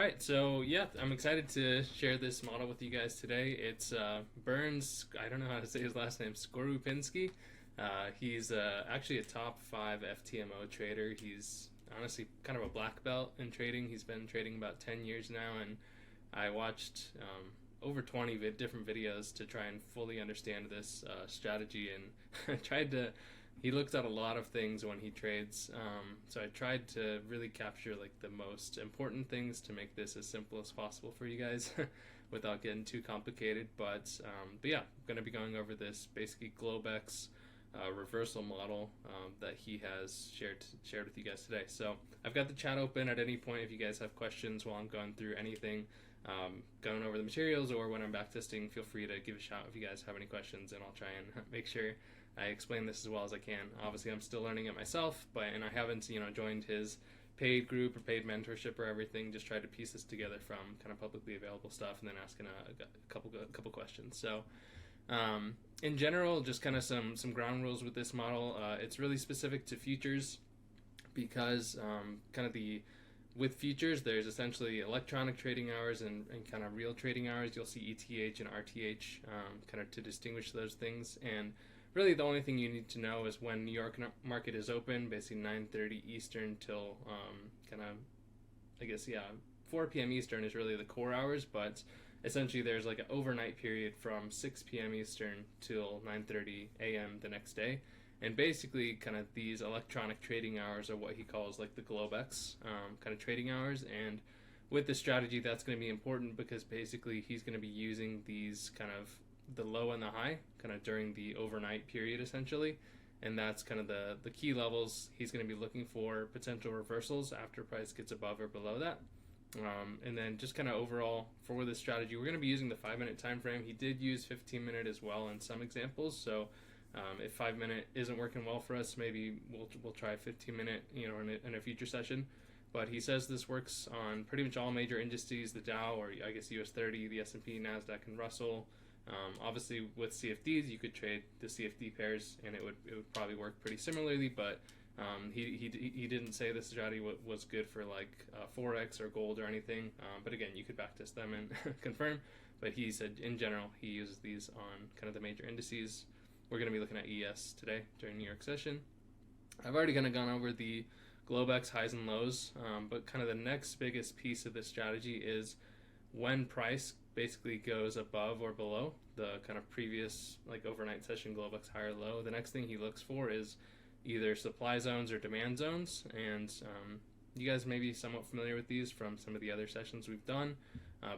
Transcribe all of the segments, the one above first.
right, so yeah, I'm excited to share this model with you guys today. It's Bernd, I don't know how to say his last name, Skorupinski. He's actually a top 5 FTMO trader. He's honestly kind of a black belt in trading. He's been trading about 10 years now, and I watched over 20 different videos to try and fully understand this strategy, and tried to he looks at a lot of things when he trades. So I tried to really capture like the most important things to make this as simple as possible for you guys without getting too complicated. But yeah, I'm going to be going over this basically Globex reversal model that he has shared with you guys today. So I've got the chat open at any point if you guys have questions while I'm going through anything, going over the materials, or when I'm backtesting. Feel free to give a shout if you guys have any questions, and I'll try and make sure I explain this as well as I can. Obviously, I'm still learning it myself, and I haven't, joined his paid group or paid mentorship or everything. Just tried to piece this together from kind of publicly available stuff, and then asking a couple questions. So, in general, just kind of some ground rules with this model. It's really specific to futures because with futures, there's essentially electronic trading hours and kind of real trading hours. You'll see ETH and RTH kind of to distinguish those things. And really the only thing you need to know is when New York market is open, basically 9:30 Eastern till 4 p.m. Eastern is really the core hours, but essentially there's like an overnight period from 6 p.m. Eastern till 9:30 a.m. the next day. And basically kind of these electronic trading hours are what he calls like the Globex kind of trading hours. And with this strategy, that's going to be important because basically he's going to be using these kind of the low and the high kind of during the overnight period essentially, and that's kind of the key levels he's going to be looking for potential reversals after price gets above or below that. And then just kind of overall for this strategy, we're going to be using the 5-minute time frame. He did use 15-minute as well in some examples, so if 5-minute isn't working well for us, maybe we'll try 15-minute in a future session. But he says this works on pretty much all major indices, the Dow, or I guess US 30, the S&P, NASDAQ, and Russell. Obviously with CFDs you could trade the CFD pairs and it would probably work pretty similarly, but he didn't say this strategy was good for like Forex or gold or anything, but again, you could backtest them and confirm. But he said in general he uses these on kind of the major indices. We're going to be looking at ES today during New York session. I've already kind of gone over the Globex highs and lows, but kind of the next biggest piece of this strategy is when price basically goes above or below the kind of previous like overnight session Globex high or low. The next thing he looks for is either supply zones or demand zones, and you guys may be somewhat familiar with these from some of the other sessions we've done,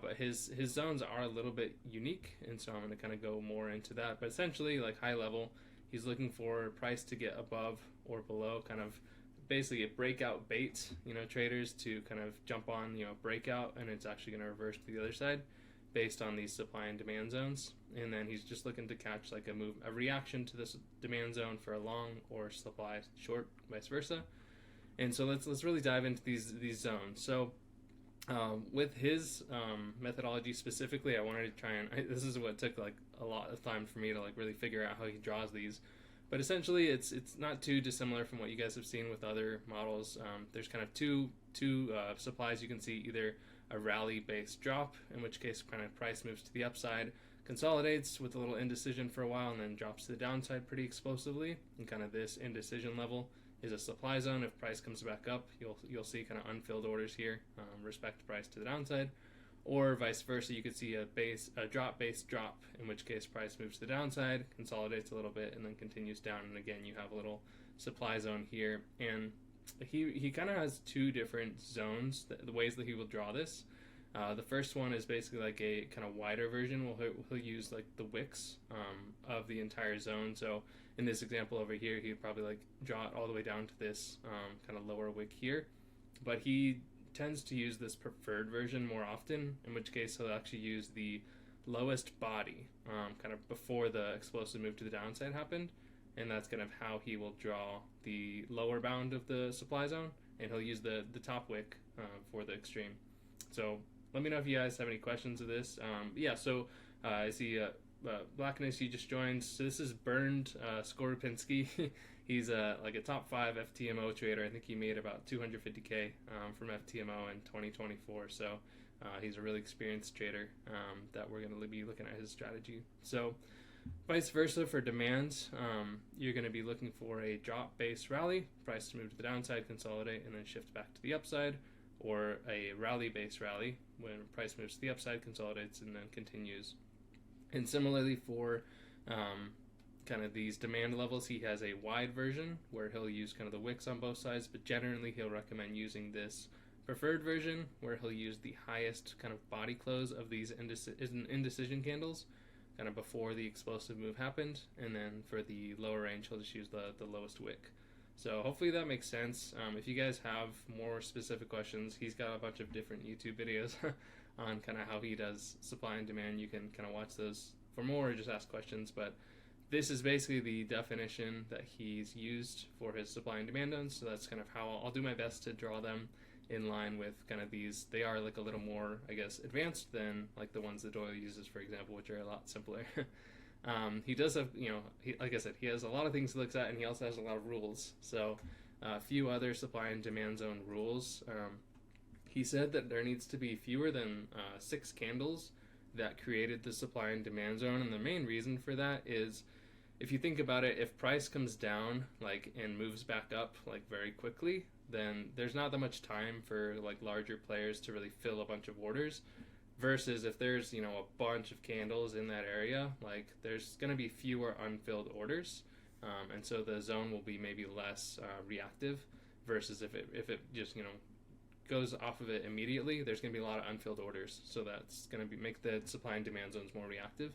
but his zones are a little bit unique, and so I'm going to kind of go more into that. But essentially, like high level, he's looking for price to get above or below kind of basically a breakout bait, traders to kind of jump on, breakout, and it's actually going to reverse to the other side based on these supply and demand zones. And then he's just looking to catch like a reaction to this demand zone for a long or supply short, vice versa. And so let's really dive into these zones. So with his methodology specifically, I wanted to try and this is what took like a lot of time for me to like really figure out how he draws these. But essentially, it's not too dissimilar from what you guys have seen with other models. There's kind of two supplies you can see: either a rally-based drop, in which case kind of price moves to the upside, consolidates with a little indecision for a while, and then drops to the downside pretty explosively. And kind of this indecision level is a supply zone. If price comes back up, you'll see kind of unfilled orders here, respect price to the downside. Or vice versa, you could see a drop-based drop, in which case price moves to the downside, consolidates a little bit, and then continues down. And again, you have a little supply zone here. And he kind of has two different zones, the ways that he will draw this. The first one is basically like a kind of wider version. He'll use like the wicks of the entire zone. So in this example over here, he'd probably like draw it all the way down to this kind of lower wick here. But he tends to use this preferred version more often, in which case he'll actually use the lowest body kind of before the explosive move to the downside happened, and that's kind of how he will draw the lower bound of the supply zone, and he'll use the top wick for the extreme. So let me know if you guys have any questions of this. I see Blackness, you just joined. So this is Bernd Skorupinski. He's like a top 5 FTMO trader. I think he made about 250K from FTMO in 2024. So he's a really experienced trader that we're going to be looking at his strategy. So vice versa for demand, you're going to be looking for a drop-based rally, price to move to the downside, consolidate, and then shift back to the upside, or a rally-based rally when price moves to the upside, consolidates, and then continues. And similarly for kind of these demand levels, he has a wide version where he'll use kind of the wicks on both sides, but generally he'll recommend using this preferred version where he'll use the highest kind of body close of these indecision candles kind of before the explosive move happened, and then for the lower range he'll just use the lowest wick. So hopefully that makes sense. If you guys have more specific questions, he's got a bunch of different YouTube videos on kind of how he does supply and demand. You can kind of watch those for more or just ask questions, but this is basically the definition that he's used for his supply and demand zones. So that's kind of how I'll do my best to draw them in line with kind of these. They are like a little more, I guess, advanced than like the ones that Doyle uses, for example, which are a lot simpler. He does have, like I said, he has a lot of things he looks at, and he also has a lot of rules. So a few other supply and demand zone rules. He said that there needs to be fewer than 6 candles that created the supply and demand zone, and the main reason for that is, if you think about it, if price comes down like and moves back up like very quickly, then there's not that much time for like larger players to really fill a bunch of orders. Versus if there's, a bunch of candles in that area, like there's going to be fewer unfilled orders, and so the zone will be maybe less reactive. Versus if it just goes off of it immediately, there's going to be a lot of unfilled orders, so that's going to make the supply and demand zones more reactive.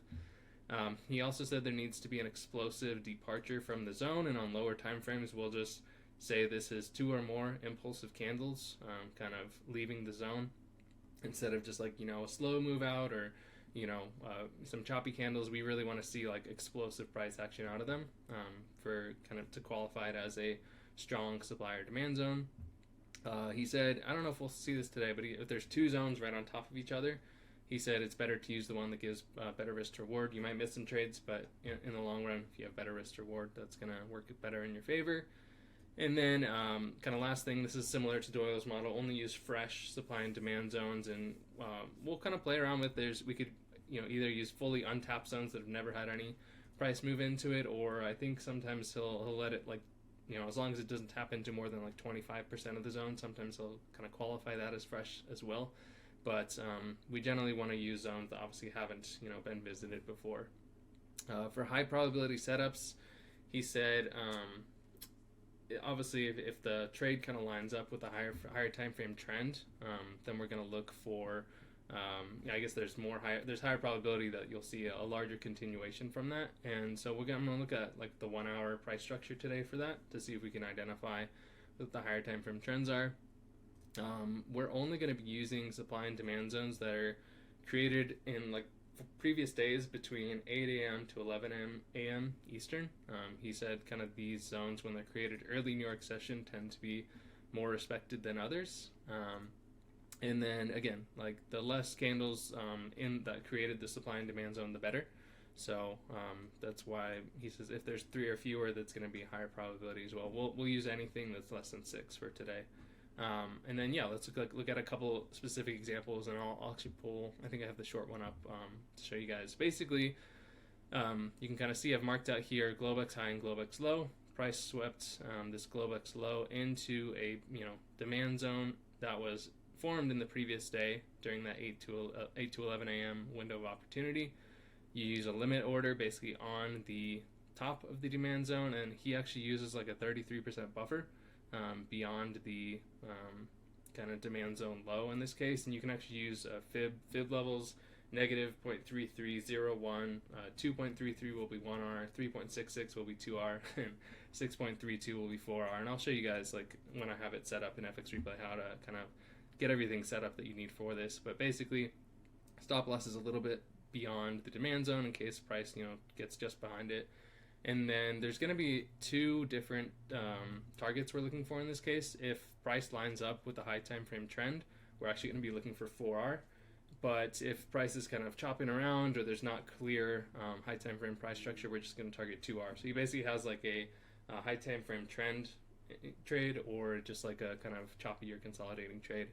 He also said there needs to be an explosive departure from the zone, and on lower time frames we'll just say this is 2 or more impulsive candles kind of leaving the zone, instead of just like a slow move out or some choppy candles. We really want to see like explosive price action out of them for kind of to qualify it as a strong supply or demand zone. He said, I don't know if we'll see this today, but if there's 2 zones right on top of each other, he said it's better to use the one that gives better risk to reward. You might miss some trades, but in the long run, if you have better risk to reward, that's going to work better in your favor. And then kind of last thing, this is similar to Doyle's model, only use fresh supply and demand zones, and we'll kind of play around with we could either use fully untapped zones that have never had any price move into it, or I think sometimes he'll let it like, as long as it doesn't tap into more than like 25% of the zone, sometimes he'll kind of qualify that as fresh as well. But we generally want to use zones that obviously haven't been visited before. For high probability setups, he said obviously if the trade kind of lines up with a higher time frame trend, then we're going to look for I guess there's higher probability that you'll see a larger continuation from that. And so I'm going to look at like the 1 hour price structure today for that to see if we can identify what the higher time frame trends are. We're only going to be using supply and demand zones that are created in like previous days between 8 a.m. to 11 a.m. Eastern. He said kind of these zones, when they're created early New York session, tend to be more respected than others. And then again, like the less candles in that created the supply and demand zone, the better. So that's why he says if there's 3 or fewer, that's going to be higher probability as well. We'll use anything that's less than 6 for today. And then let's look at a couple specific examples, and I'll actually pull, I think I have the short one up to show you guys. Basically, you can kind of see I've marked out here Globex high and Globex low. Price swept this Globex low into a demand zone that was formed in the previous day during that 8 to 11 a.m. window of opportunity. You use a limit order basically on the top of the demand zone, and he actually uses like a 33% buffer beyond the kind of demand zone low in this case. And you can actually use fib levels. Negative 0.3301, 2.33 will be 1R, 3.66 will be 2R, and 6.32 will be 4R. And I'll show you guys like when I have it set up in FX Replay how to kind of get everything set up that you need for this. But basically, stop loss is a little bit beyond the demand zone in case price gets just behind it. And then there's going to be 2 different targets we're looking for in this case. If price lines up with the high time frame trend, we're actually going to be looking for 4R. But if price is kind of chopping around or there's not clear high time frame price structure, we're just going to target 2R. So he basically has like a high time frame trend trade or just like a kind of choppy or consolidating trade.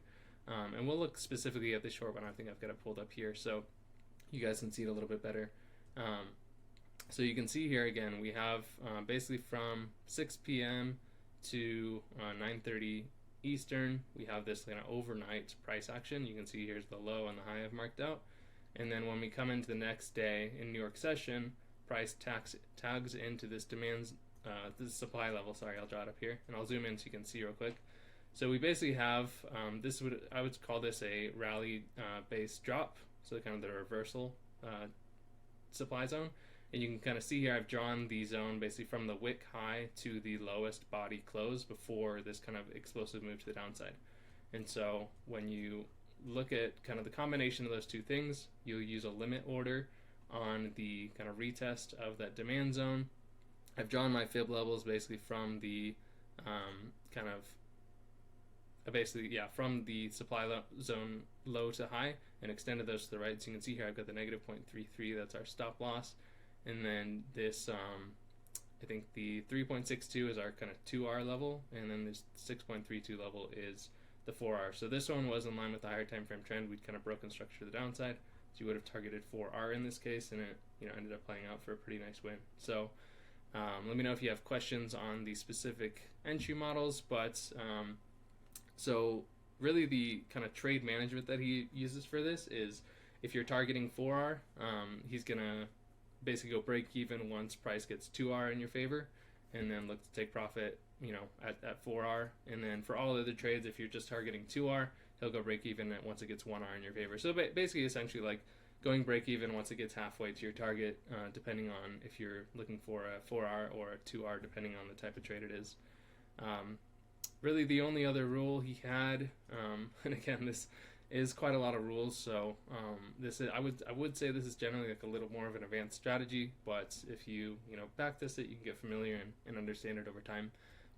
And we'll look specifically at the short one. I think I've got it pulled up here so you guys can see it a little bit better. So you can see here again, we have basically from 6 p.m. to 9:30 Eastern, we have this kind of overnight price action. You can see here's the low and the high I've marked out. And then when we come into the next day in New York session, price tags into this this supply level. Sorry, I'll draw it up here and I'll zoom in so you can see real quick. So we basically have I would call this a rally based drop. So kind of the reversal supply zone. And you can kind of see here I've drawn the zone basically from the wick high to the lowest body close before this kind of explosive move to the downside. And so when you look at kind of the combination of those two things, you'll use a limit order on the kind of retest of that demand zone. I've drawn my fib levels basically from the from the supply zone low to high and extended those to the right. So you can see here I've got the negative 0.33, that's our stop loss. And then this, I think the 3.62 is our kind of 2R level, and then this 6.32 level is the 4R. So this one was in line with the higher time frame trend. We'd kind of broken structure to the downside, so you would have targeted 4R in this case, and it ended up playing out for a pretty nice win. So let me know if you have questions on the specific entry models, but so really the kind of trade management that he uses for this is if you're targeting 4R, he's going to basically go break even once price gets 2R in your favor and then look to take profit at 4R. And then for all other trades, if you're just targeting 2R, he'll go break even once it gets 1R in your favor. So basically essentially like going break even once it gets halfway to your target, depending on if you're looking for a 4R or a 2R, depending on the type of trade it is. Really the only other rule he had, and again this is quite a lot of rules, so I would say this is generally like a little more of an advanced strategy, but if you backtest it, you can get familiar and understand it over time.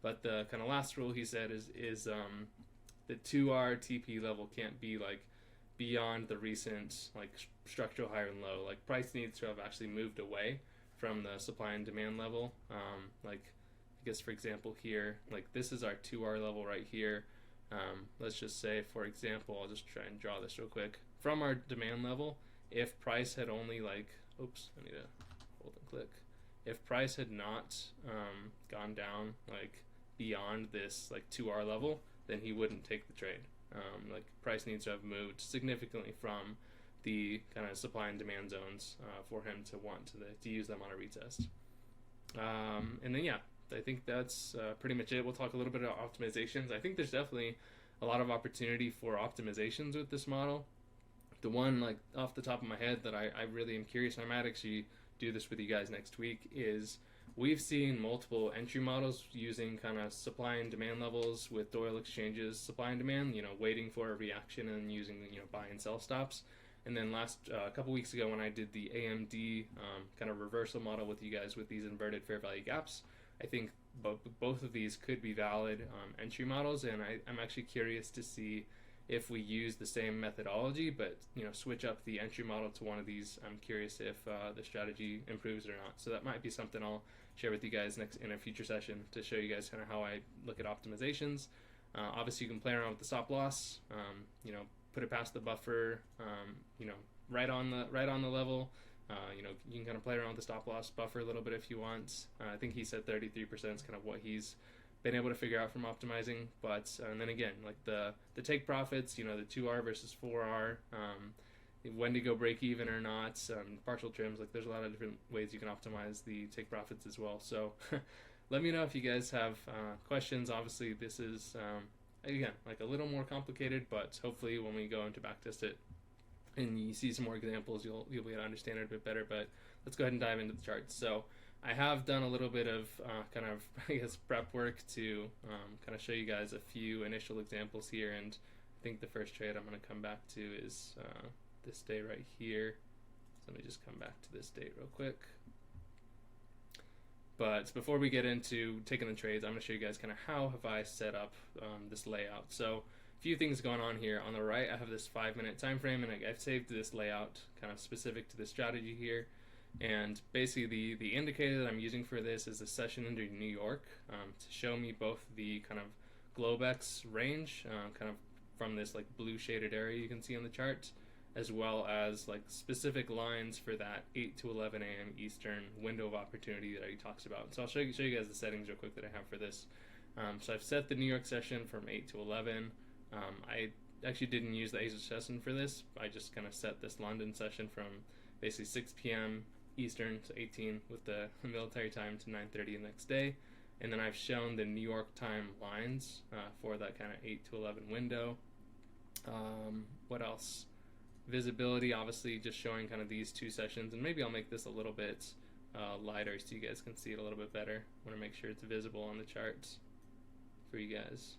But the kind of last rule he said is the 2R TP level can't be like beyond the recent like structural higher and low. Like price needs to have actually moved away from the supply and demand level. Like I guess for example here, like this is our 2R level right here. Let's just say, for example, I'll just try and draw this real quick. From our demand level, if price had only like, oops, I need to hold and click. If price had not gone down like beyond this like 2R level, then he wouldn't take the trade. Like price needs to have moved significantly from the kind of supply and demand zones for him to want to use them on a retest. And then yeah, I think that's pretty much it. We'll talk a little bit about optimizations. I think there's definitely a lot of opportunity for optimizations with this model. The one like off the top of my head that I really am curious, and I might actually do this with you guys next week, is we've seen multiple entry models using kind of supply and demand levels with Doyle exchanges, supply and demand, waiting for a reaction and using buy and sell stops. And then a couple weeks ago when I did the AMD kind of reversal model with you guys with these inverted fair value gaps, I think both of these could be valid entry models, and I'm actually curious to see if we use the same methodology but switch up the entry model to one of these. I'm curious if the strategy improves or not. So that might be something I'll share with you guys next in a future session to show you guys kind of how I look at optimizations. Obviously you can play around with the stop loss, put it past the buffer, right on the level. You can kind of play around with the stop loss buffer a little bit if you want. I think he said 33% is kind of what he's been able to figure out from optimizing. But and then again, like the take profits, the 2R versus 4R, when to go break even or not, partial trims. Like there's a lot of different ways you can optimize the take profits as well. So let me know if you guys have questions. Obviously, this is again like a little more complicated, but hopefully when we go into backtest it and you see some more examples, you'll be able to understand it a bit better. But let's go ahead and dive into the charts. So I have done a little bit of kind of prep work to kind of show you guys a few initial examples here, and I think the first trade I'm going to come back to is this day right here. So let me just come back to this date real quick. But before we get into taking the trades, I'm going to show you guys kind of how have I set up this layout. So few things going on here. On the right, I have this 5-minute time frame, and I've saved this layout kind of specific to this strategy here. And basically, the indicator that I'm using for this is the session under New York to show me both the kind of Globex range, kind of from this like blue shaded area you can see on the chart, as well as like specific lines for that 8 to 11 a.m. Eastern window of opportunity that he talks about. So I'll show you guys the settings real quick that I have for this. So I've set the New York session from 8 to 11. I actually didn't use the Asia session for this. I just kind of set this London session from basically 6 p.m. Eastern to 18 with the military time to 9:30 the next day. And then I've shown the New York time lines for that kind of 8 to 11 window. What else? Visibility, obviously just showing kind of these two sessions, and maybe I'll make this a little bit lighter so you guys can see it a little bit better. I want to make sure it's visible on the charts for you guys.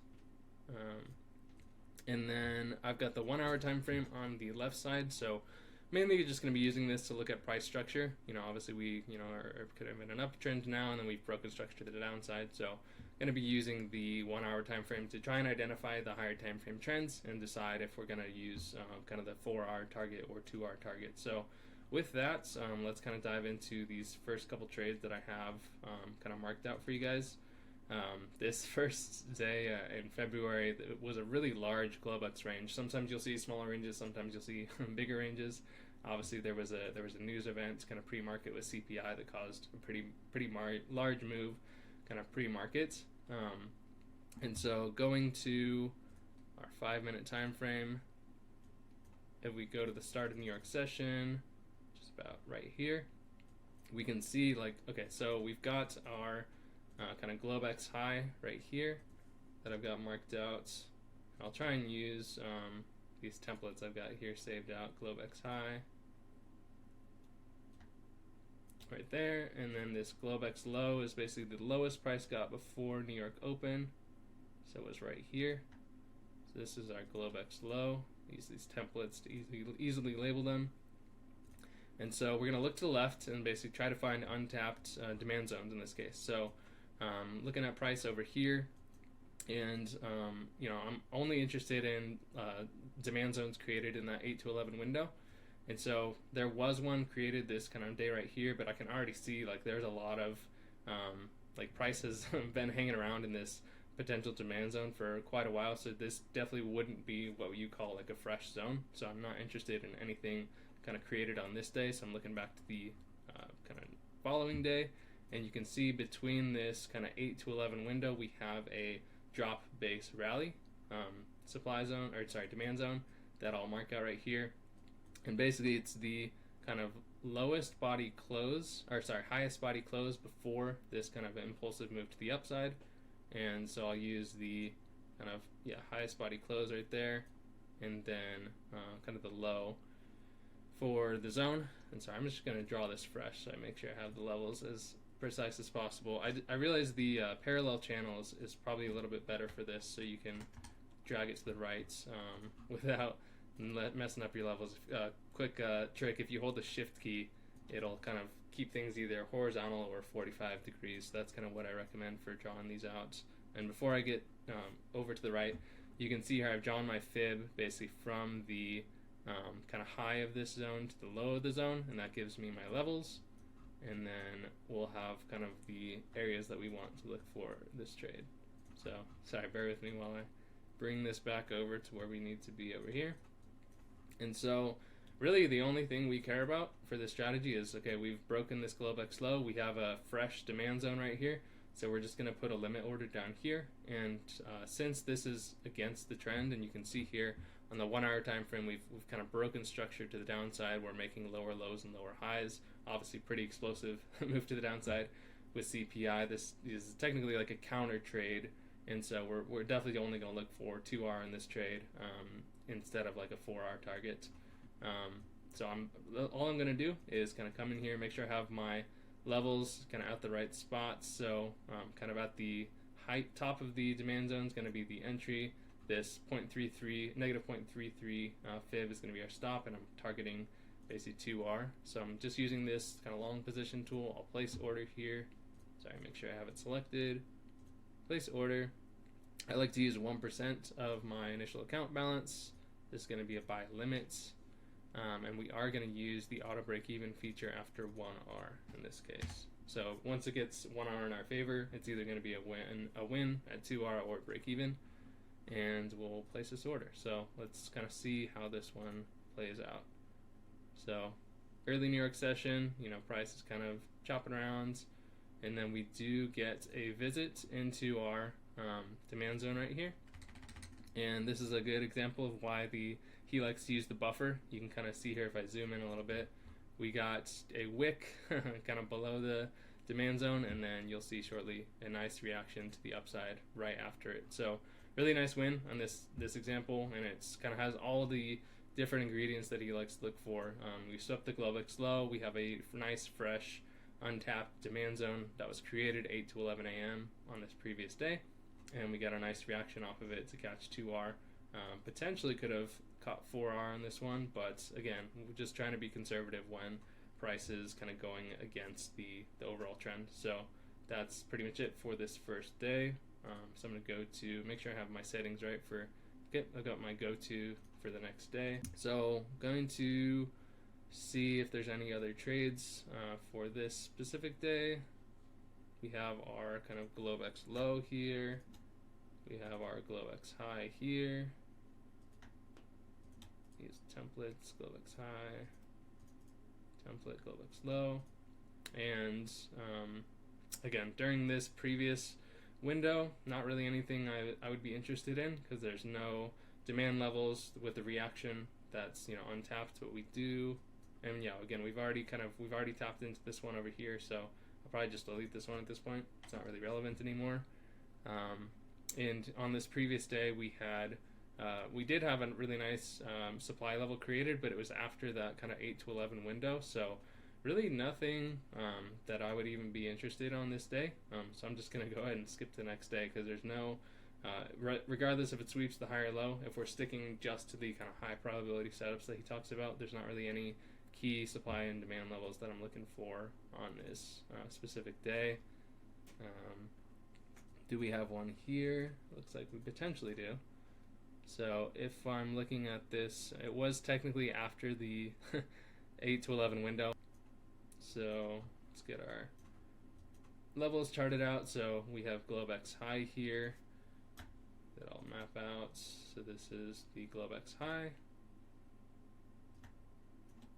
And then I've got the 1 hour time frame on the left side, so mainly you're just going to be using this to look at price structure. Obviously we are kind of in an uptrend now, and then we've broken structure to the downside, so going to be using the 1 hour time frame to try and identify the higher time frame trends and decide if we're going to use kind of the 4 hour target or 2 hour target. So with that, let's kind of dive into these first couple trades that I have kind of marked out for you guys. This first day in February, it was a really large Globex range. Sometimes you'll see smaller ranges, sometimes you'll see bigger ranges. Obviously there was a news event kind of pre-market with CPI that caused a pretty large move kind of pre-market. And so going to our 5-minute time frame, if we go to the start of New York session, just about right here, we can see so we've got our kind of Globex high right here that I've got marked out. I'll try and use these templates I've got here saved out. Globex high right there, and then this Globex low is basically the lowest price got before New York open, so it was right here. So this is our Globex low. Use these templates to easily label them. And so we're going to look to the left and basically try to find untapped demand zones in this case. So looking at price over here, and I'm only interested in demand zones created in that 8 to 11 window. And so there was one created this kind of day right here, but I can already see there's a lot of price has been hanging around in this potential demand zone for quite a while. So this definitely wouldn't be what you call a fresh zone. So I'm not interested in anything kind of created on this day. So I'm looking back to the kind of following day, and you can see between this kind of 8 to 11 window we have a drop base rally demand zone that I'll mark out right here. And basically it's the kind of highest body close before this kind of impulsive move to the upside. And so I'll use the kind of highest body close right there, and then kind of the low for the zone. And so I'm just going to draw this fresh so I make sure I have the levels as precise as possible. I realize the parallel channels is probably a little bit better for this, so you can drag it to the right without messing up your levels. Quick trick: if you hold the shift key, it'll kind of keep things either horizontal or 45 degrees. So that's kind of what I recommend for drawing these out. And before I get over to the right, you can see here I've drawn my fib basically from the kind of high of this zone to the low of the zone, and that gives me my levels. And then we'll have kind of the areas that we want to look for this trade. So sorry, bear with me while I bring this back over to where we need to be over here. And so really the only thing we care about for this strategy is, okay, we've broken this Globex low, we have a fresh demand zone right here, so we're just going to put a limit order down here. And since this is against the trend, and you can see here on the 1 hour time frame we've kind of broken structure to the downside, we're making lower lows and lower highs. Obviously pretty explosive move to the downside with CPI. This is technically like a counter trade, and so we're definitely only going to look for 2 hour in this trade instead of like a 4 hour target. So all I'm going to do is kind of come in here, make sure I have my levels kind of at the right spots. So kind of at the height top of the demand zone is going to be the entry. This negative 0.33 fib is going to be our stop, and I'm targeting basically 2R. So I'm just using this kind of long position tool. I'll place order here. Sorry, make sure I have it selected. Place order. I like to use 1% of my initial account balance. This is going to be a buy limit. And we are going to use the auto break even feature after 1R in this case. So once it gets 1R in our favor, it's either going to be a win at 2R or break even, and we'll place this order. So let's kind of see how this one plays out. So early New York session, price is kind of chopping around, and then we do get a visit into our demand zone right here. And this is a good example of why he likes to use the buffer. You can kind of see here if I zoom in a little bit. We got a wick kind of below the demand zone, and then you'll see shortly a nice reaction to the upside right after it. So really nice win on this example, and it's kind of has all the different ingredients that he likes to look for. We swept the Globex low. We have a nice, fresh, untapped demand zone that was created 8 to 11 a.m. on this previous day, and we got a nice reaction off of it to catch 2R. Potentially could have caught 4R on this one, but again, we're just trying to be conservative when price is kind of going against the overall trend. So that's pretty much it for this first day. So I'm going to go to make sure I have my settings right for I've got my go-to for the next day. So going to see if there's any other trades for this specific day. We have our kind of Globex low here. We have our Globex high here. Use templates, Globex high, template, Globex low. And again, during this previous window, not really anything I would be interested in, because there's no demand levels with the reaction that's untapped. But we do, and yeah, again, we've already tapped into this one over here, so I'll probably just delete this one at this point. It's not really relevant anymore. And on this previous day, we did have a really nice supply level created, but it was after that kind of 8 to 11 window. So really nothing that I would even be interested on this day. So I'm just going to go ahead and skip to the next day, because there's no, regardless if it sweeps the high or low, if we're sticking just to the kind of high probability setups that he talks about, there's not really any key supply and demand levels that I'm looking for on this specific day. Do we have one here? Looks like we potentially do. So if I'm looking at this, it was technically after the 8 to 11 window. So let's get our levels charted out. So we have Globex high here that I'll map out. So this is the Globex high.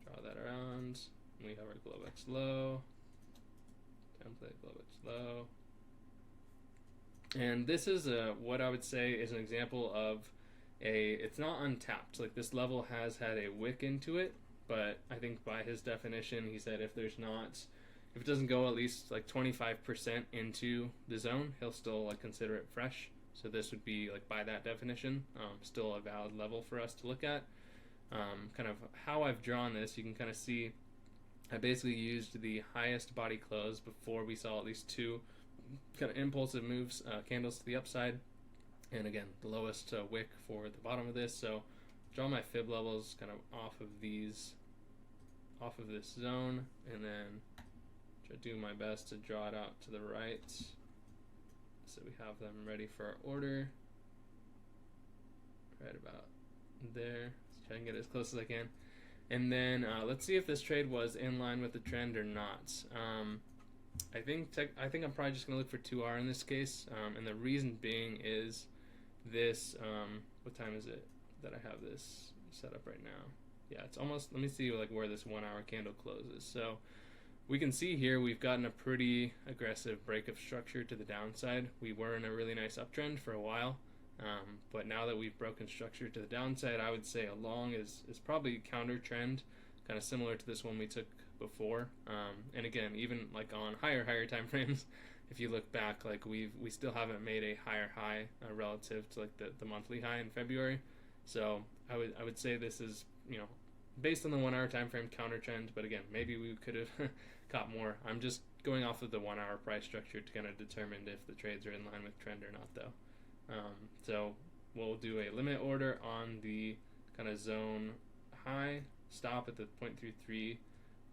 Draw that around. We have our Globex low. Template Globex low. And this is what I would say is an example of it's not untapped. Like, this level has had a wick into it, but I think by his definition, he said if it doesn't go at least like 25% into the zone, he'll still like consider it fresh. So this would be, like, by that definition, still a valid level for us to look at. Kind of how I've drawn this, you can kind of see I basically used the highest body close before we saw at least two kind of impulsive moves, candles to the upside, and again the lowest wick for the bottom of this. So draw my fib levels kind of off of this zone, and then try to do my best to draw it out to the right so we have them ready for our order right about there. Let's try and get as close as I can, and then let's see if this trade was in line with the trend or not. I think I'm probably just going to look for 2R in this case, and the reason being is this, what time is it that I have this set up right now? Yeah, it's almost, let me see like where this 1 hour candle closes. So we can see here we've gotten a pretty aggressive break of structure to the downside. We were in a really nice uptrend for a while, but now that we've broken structure to the downside, I would say a long is probably counter trend, kind of similar to this one we took before. And again, even like on higher time frames, if you look back, like we still haven't made a higher high relative to like the monthly high in February. So I would say this is, based on the 1 hour time frame, counter trend, but again, maybe we could have caught more. I'm just going off of the 1 hour price structure to kind of determine if the trades are in line with trend or not, though. So we'll do a limit order on the kind of zone high, stop at the 0.33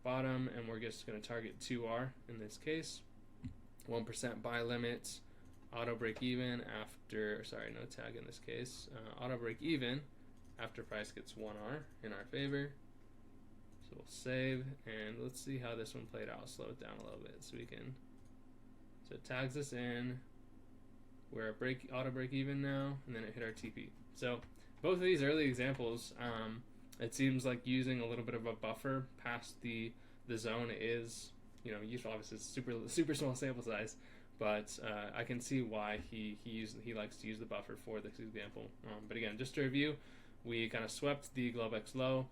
bottom, and we're just going to target 2R in this case. 1% buy limit, auto break even after, sorry, no tag in this case, auto break even after price gets 1R in our favor. So we'll save, and let's see how this one played out. Slow it down a little bit so we can, so it tags us in, we're at auto break even now, and then it hit our TP. So both of these early examples, it seems like using a little bit of a buffer past the zone is, useful. Obviously it's super small sample size, but I can see why he likes to use the buffer for this example. But again, just to review, we kind of swept the Globex low.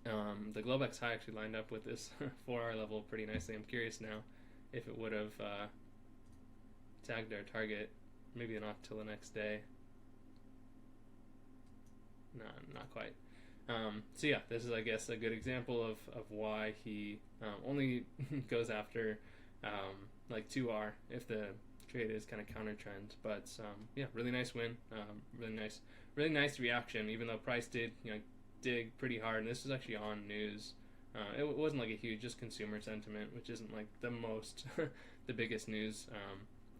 The Globex high actually lined up with this 4R level pretty nicely. I'm curious now if it would have tagged our target. Maybe not till the next day. No, not quite. So yeah, this is, I guess, a good example of why he only goes after like 2R if the trade is kind of counter trend. But yeah, really nice win. Really nice reaction, even though price did dig pretty hard. And this is actually on news. It wasn't like a huge, just consumer sentiment, which isn't like the most the biggest news.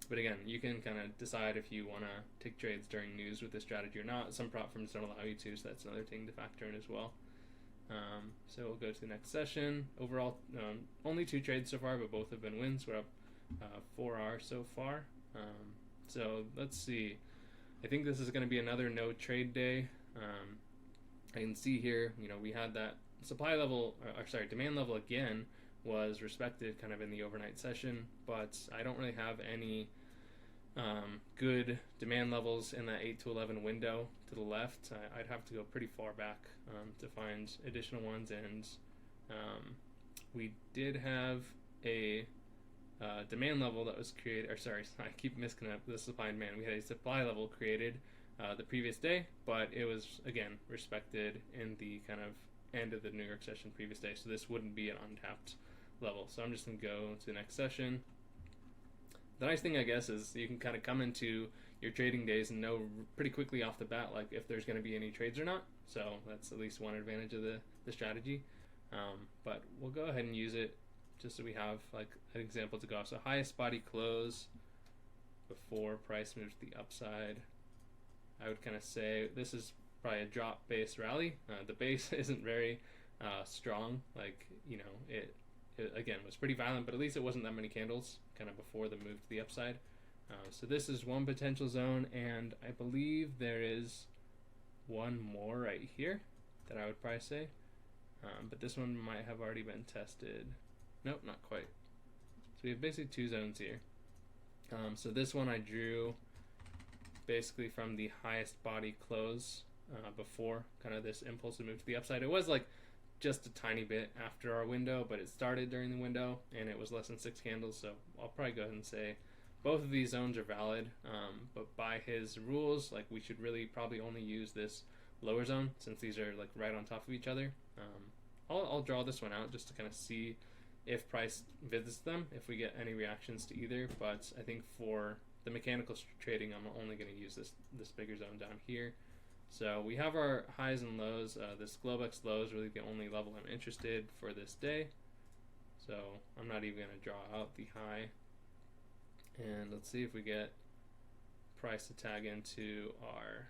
But again, you can kind of decide if you want to take trades during news with this strategy or not. Some prop firms don't allow you to, so that's another thing to factor in as well. So we'll go to the next session. Overall, only 2 trades so far, but both have been wins. We're up 4R so far. So let's see. I think this is going to be another no trade day. I can see here, we had that supply level, demand level again was respected kind of in the overnight session, but I don't really have any good demand levels in that 8 to 11 window to the left. I'd have to go pretty far back to find additional ones, and we did have a demand level that was created, I keep mixing up the supply and demand. We had a supply level created the previous day, but it was, again, respected in the kind of end of the New York session previous day, so this wouldn't be an untapped level. So I'm just going to go to the next session. The nice thing, I guess, is you can kind of come into your trading days and know pretty quickly off the bat like if there's going to be any trades or not. So that's at least one advantage of the strategy. But we'll go ahead and use it just so we have like an example to go off. So highest body close before price moves to the upside. I would kind of say this is probably a drop base rally. The base isn't very strong. Like, it again was pretty violent, but at least it wasn't that many candles kind of before the move to the upside. So this is one potential zone, and I believe there is one more right here that I would probably say, but this one might have already been tested. Nope, not quite. So we have basically 2 zones here. So this one I drew basically from the highest body close before kind of this impulsive move to the upside. It was like just a tiny bit after our window, but it started during the window and it was less than 6 candles. So I'll probably go ahead and say both of these zones are valid, but by his rules, like, we should really probably only use this lower zone since these are like right on top of each other. I'll draw this one out just to kind of see if price visits them, if we get any reactions to either. But I think for the mechanical trading, I'm only going to use this bigger zone down here. So we have our highs and lows. This Globex low is really the only level I'm interested for this day. So I'm not even going to draw out the high. And let's see if we get price to tag into our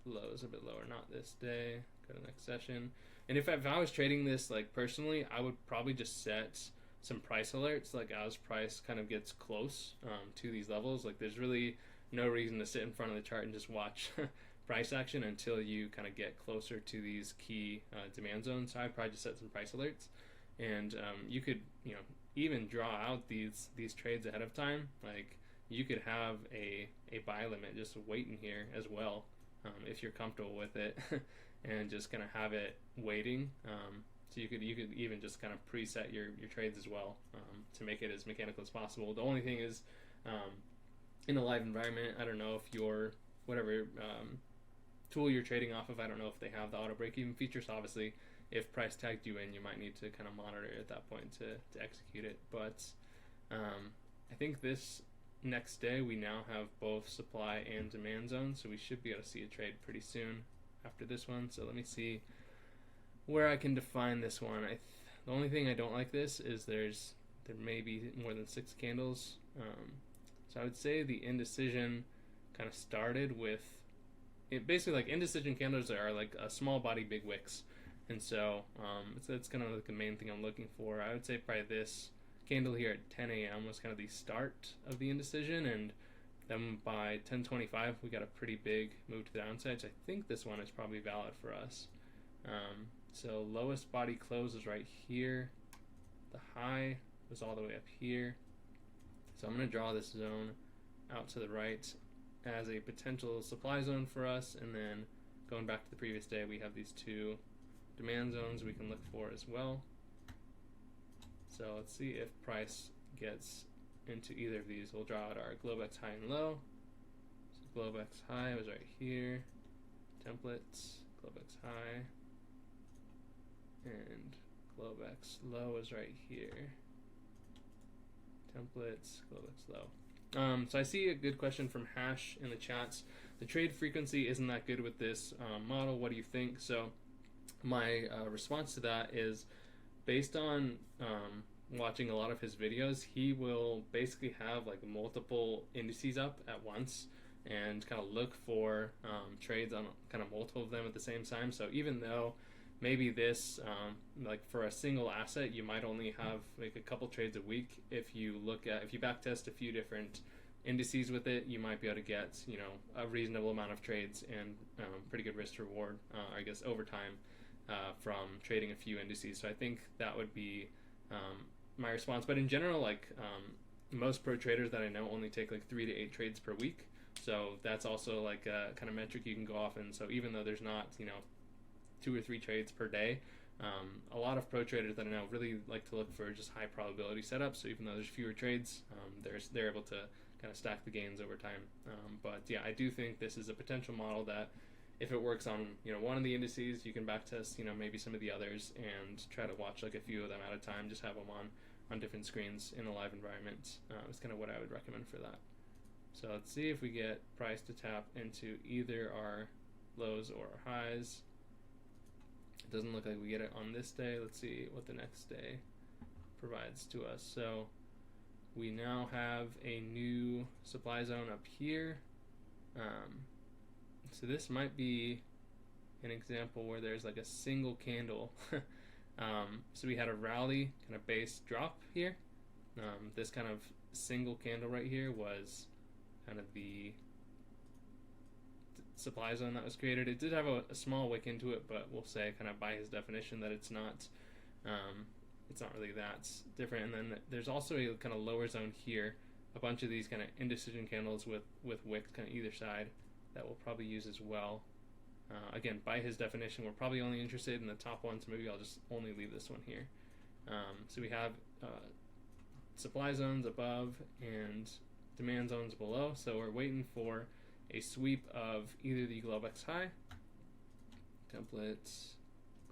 lows a bit lower. Not this day. Go to the next session. And if I was trading this like personally, I would probably just set some price alerts like as price kind of gets close to these levels. Like, there's really no reason to sit in front of the chart and just watch price action until you kind of get closer to these key demand zones. So I'd probably just set some price alerts, and you could even draw out these trades ahead of time. Like, you could have a buy limit just waiting here as well if you're comfortable with it and just kind of have it waiting. So you could even just kind of preset your trades as well to make it as mechanical as possible. The only thing is, in a live environment, I don't know if your whatever tool you're trading off of, I don't know if they have the auto break even feature. So obviously, if price tagged you in, you might need to kind of monitor it at that point to execute it. But I think this next day we now have both supply and demand zones, so we should be able to see a trade pretty soon after this one. So let me see where I can define this one. The only thing I don't like this is there may be more than 6 candles. So I would say the indecision kind of started with it. Basically, like indecision candles are like a small body, big wicks, and so it's kind of like the main thing I'm looking for. I would say probably this candle here at 10 a.m. was kind of the start of the indecision, and then by 10:25 we got a pretty big move to the downside. So I think this one is probably valid for us. So lowest body close is right here. The high was all the way up here. So I'm going to draw this zone out to the right as a potential supply zone for us, and then going back to the previous day, we have these two demand zones we can look for as well. So let's see if price gets into either of these. We'll draw out our Globex high and low. So Globex high was right here. Templates, Globex high, and Globex low is right here. Templates, Globex low. So I see a good question from Hash in the chats. The trade frequency isn't that good with this model. What do you think? So my response to that is, based on watching a lot of his videos, he will basically have like multiple indices up at once and kind of look for trades on kind of multiple of them at the same time. So even though maybe this, like for a single asset, you might only have like a couple trades a week. If you backtest a few different indices with it, you might be able to get, a reasonable amount of trades and pretty good risk to reward, I guess, over time from trading a few indices. So I think that would be my response. But in general, like most pro traders that I know only take like 3 to 8 trades per week. So that's also like a kind of metric you can go off. And so even though there's not, 2 or 3 trades per day, a lot of pro traders that I know really like to look for just high probability setups. So even though there's fewer trades, they're able to kind of stack the gains over time. But yeah, I do think this is a potential model that if it works on one of the indices, you can backtest maybe some of the others and try to watch like a few of them at a time. Just have them on different screens in a live environment. It's kind of what I would recommend for that. So let's see if we get price to tap into either our lows or our highs. It doesn't look like we get it on this day. Let's see what the next day provides to us. So we now have a new supply zone up here. So this might be an example where there's like a single candle. So we had a rally, kind of base drop here. This kind of single candle right here was kind of the supply zone that was created. It did have a small wick into it, but we'll say kind of by his definition that it's not really that different. And then there's also a kind of lower zone here, a bunch of these kind of indecision candles with wicks kind of either side that we'll probably use as well. Again, by his definition, we're probably only interested in the top one, so maybe I'll just only leave this one here. So we have supply zones above and demand zones below, so we're waiting for a sweep of either the Globex high, templates,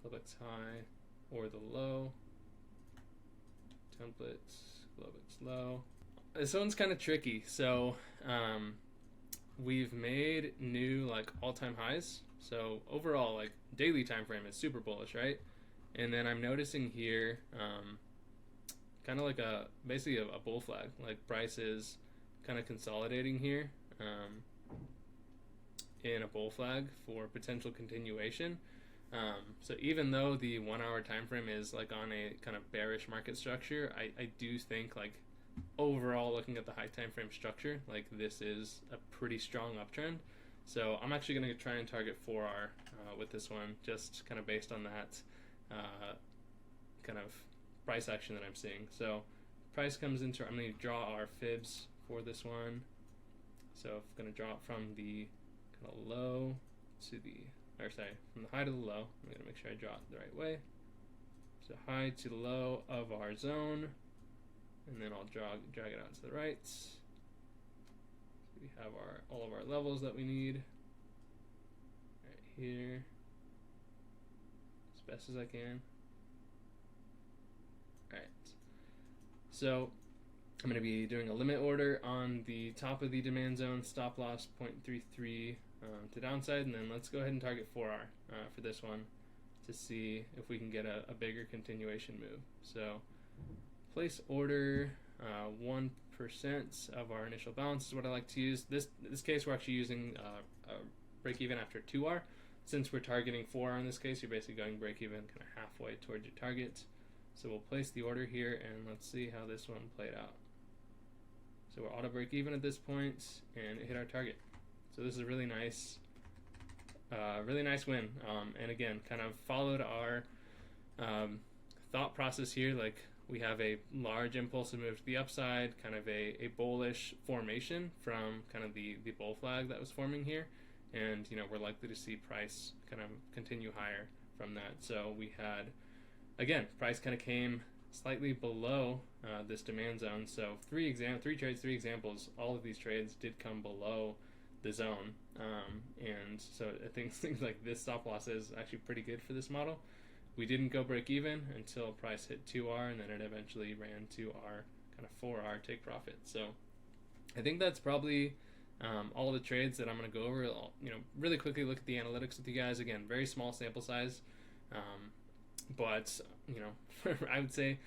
Globex high, or the low, templates, Globex low. This one's kind of tricky. So we've made new like all-time highs. So overall, like daily time frame is super bullish, right? And then I'm noticing here kind of like basically a bull flag. Like price is kind of consolidating here in a bull flag for potential continuation. So even though the 1 hour time frame is like on a kind of bearish market structure, I do think like overall, looking at the high time frame structure, like this is a pretty strong uptrend. So I'm actually going to try and target 4R with this one, just kind of based on that kind of price action that I'm seeing. So price comes into, I'm going to draw our fibs for this one. So I'm going to draw it from the kind of low to the, from the high to the low. I'm going to make sure I draw it the right way. So high to the low of our zone, and then I'll drag it out to the right. So we have all of our levels that we need right here, as best as I can. All right. So I'm going to be doing a limit order on the top of the demand zone, stop loss 0.33 to downside, and then let's go ahead and target 4R for this one to see if we can get a bigger continuation move. So place order 1 10% of our initial balance is what I like to use. This case, we're actually using a break even after 2R. Since we're targeting 4R in this case, you're basically going break even kind of halfway towards your target. So we'll place the order here, and let's see how this one played out. So we're auto break even at this point, and it hit our target. So this is a really nice win. And again, kind of followed our thought process here. Like, we have a large impulsive move to the upside, kind of a bullish formation from kind of the bull flag that was forming here. And, you know, we're likely to see price kind of continue higher from that. So we had, again, price kind of came slightly below this demand zone. So three examples, all of these trades did come below the zone. And so I think things like this stop loss is actually pretty good for this model. We didn't go break even until price hit 2R, and then it eventually ran to our kind of 4R take profit. So I think that's probably all the trades that I'm going to go over. I'll, you know, really quickly look at the analytics with you guys. Again, very small sample size, but you know, I would say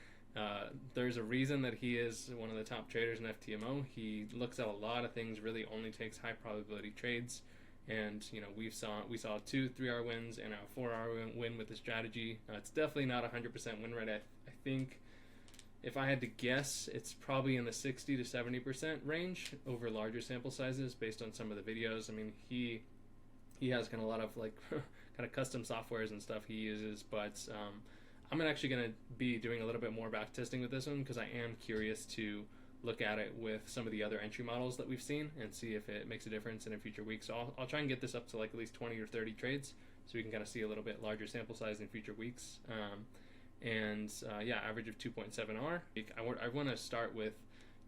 there's a reason that he is one of the top traders in FTMO. He looks at a lot of things, really only takes high probability trades. And, you know, we saw 2 3R wins and a 4R win with the strategy. It's definitely not 100% win rate. I think if I had to guess, it's probably in the 60 to 70% range over larger sample sizes based on some of the videos. I mean, he has kind of a lot of like kind of custom softwares and stuff he uses, but I'm actually going to be doing a little bit more back testing with this one because I am curious to look at it with some of the other entry models that we've seen and see if it makes a difference in a future week. So I'll try and get this up to like at least 20 or 30 trades so we can kind of see a little bit larger sample size in future weeks. Yeah, average of 2.7R. I want to start with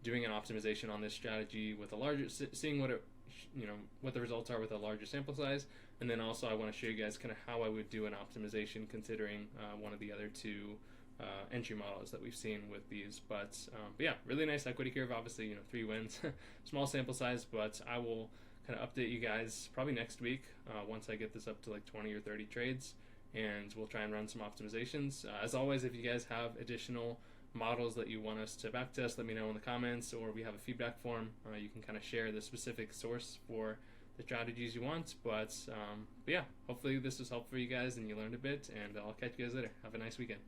doing an optimization on this strategy with a larger, seeing what the results are with a larger sample size, and then also I want to show you guys kind of how I would do an optimization considering one of the other two entry models that we've seen with these. But yeah, really nice equity curve. Obviously, you know, 3 wins, small sample size, but I will kind of update you guys probably next week once I get this up to like 20 or 30 trades, and we'll try and run some optimizations. As always, if you guys have additional models that you want us to backtest, let me know in the comments, or we have a feedback form. You can kind of share the specific source for the strategies you want. But yeah, hopefully this was helpful for you guys and you learned a bit, and I'll catch you guys later. Have a nice weekend.